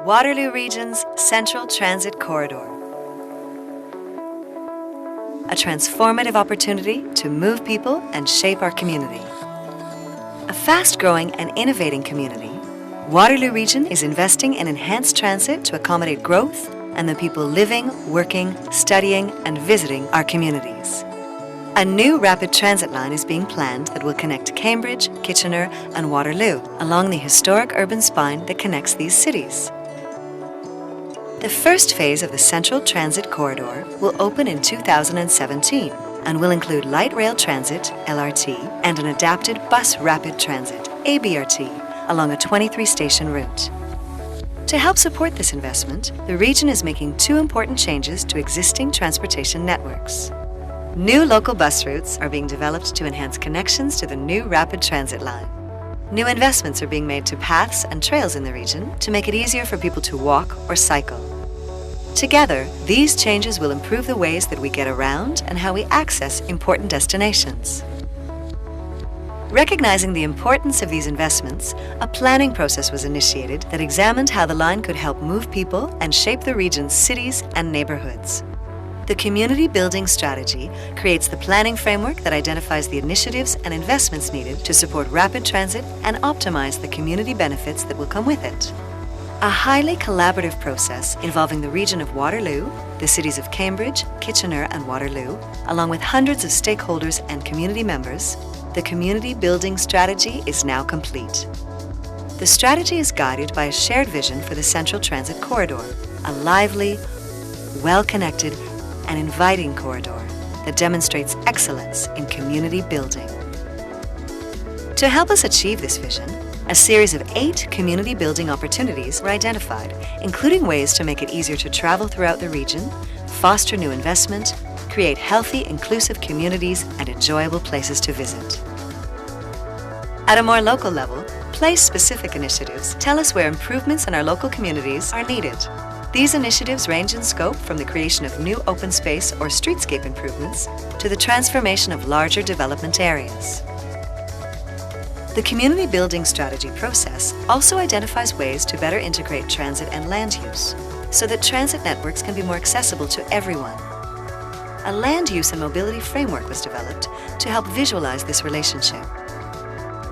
Waterloo Region's Central Transit Corridor. A transformative opportunity to move people and shape our community. A fast-growing and innovating community, Waterloo Region is investing in enhanced transit to accommodate growth and the people living, working, studying and visiting our communities. A new rapid transit line is being planned that will connect Cambridge, Kitchener and Waterloo along the historic urban spine that connects these cities. The first phase of the Central Transit Corridor will open in 2017 and will include light rail transit, LRT, and an adapted bus rapid transit, ABRT, along a 23-station route. To help support this investment, the region is making two important changes to existing transportation networks. New local bus routes are being developed to enhance connections to the new rapid transit line. New investments are being made to paths and trails in the region to make it easier for people to walk or cycle. Together, these changes will improve the ways that we get around and how we access important destinations. Recognizing the importance of these investments, a planning process was initiated that examined how the line could help move people and shape the region's cities and neighborhoods. The Community Building Strategy creates the planning framework that identifies the initiatives and investments needed to support rapid transit and optimize the community benefits that will come with it. A highly collaborative process involving the region of Waterloo, the cities of Cambridge, Kitchener and Waterloo, along with hundreds of stakeholders and community members, the Community Building Strategy is now complete. The strategy is guided by a shared vision for the Central Transit Corridor, a lively, well-connected and inviting corridor that demonstrates excellence in community building. To help us achieve this vision, a series of 8 community building opportunities were identified, including ways to make it easier to travel throughout the region, foster new investment, create healthy, inclusive communities and enjoyable places to visit. At a more local level, place-specific initiatives tell us where improvements in our local communities are needed. These initiatives range in scope from the creation of new open space or streetscape improvements to the transformation of larger development areas. The Community Building Strategy process also identifies ways to better integrate transit and land use so that transit networks can be more accessible to everyone. A land use and mobility framework was developed to help visualize this relationship.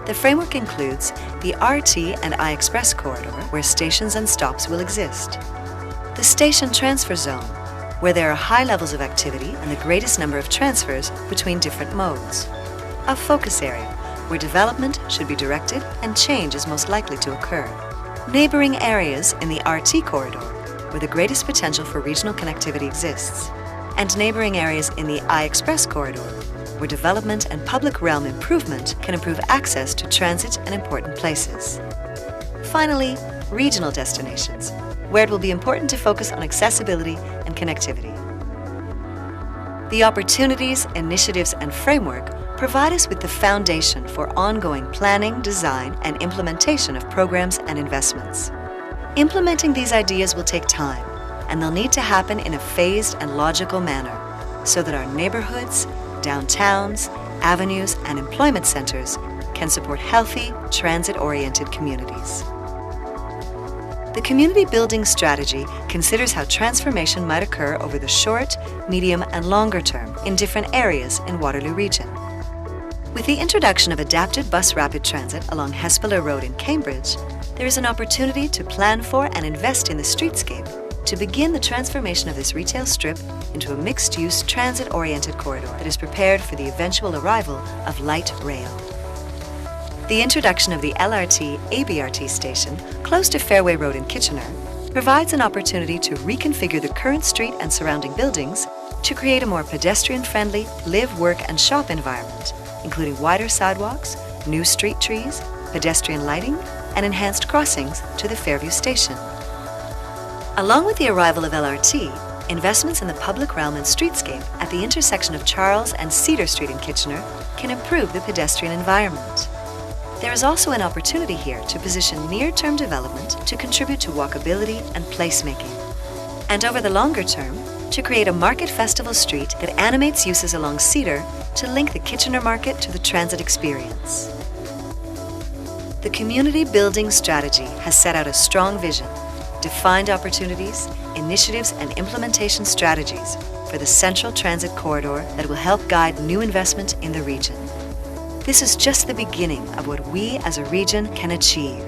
The framework includes the RT and I-Express corridor, where stations and stops will exist. The Station Transfer Zone, where there are high levels of activity and the greatest number of transfers between different modes. A focus area, where development should be directed and change is most likely to occur. Neighbouring areas in the RT corridor, where the greatest potential for regional connectivity exists. And neighbouring areas in the I-Express corridor, where development and public realm improvement can improve access to transit and important places. Finally, regional destinations, where it will be important to focus on accessibility and connectivity. The opportunities, initiatives and framework provide us with the foundation for ongoing planning, design and implementation of programs and investments. Implementing these ideas will take time, and they'll need to happen in a phased and logical manner so that our neighborhoods, downtowns, avenues and employment centers can support healthy, transit-oriented communities. The Community Building Strategy considers how transformation might occur over the short, medium and longer term in different areas in Waterloo Region. With the introduction of adapted bus rapid transit along Hespeler Road in Cambridge, there is an opportunity to plan for and invest in the streetscape to begin the transformation of this retail strip into a mixed-use, transit-oriented corridor that is prepared for the eventual arrival of light rail. The introduction of the LRT ABRT station close to Fairway Road in Kitchener provides an opportunity to reconfigure the current street and surrounding buildings to create a more pedestrian-friendly live, work and shop environment, including wider sidewalks, new street trees, pedestrian lighting and enhanced crossings to the Fairview station. Along with the arrival of LRT, investments in the public realm and streetscape at the intersection of Charles and Cedar Street in Kitchener can improve the pedestrian environment. There is also an opportunity here to position near-term development to contribute to walkability and placemaking. And over the longer term, to create a market festival street that animates uses along Cedar to link the Kitchener market to the transit experience. The Community Building Strategy has set out a strong vision defined opportunities, initiatives, and implementation strategies for the Central Transit Corridor that will help guide new investment in the region. This is just the beginning of what we as a region can achieve.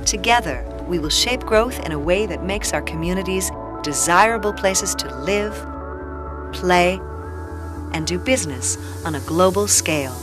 Together, we will shape growth in a way that makes our communities desirable places to live, play, and do business on a global scale.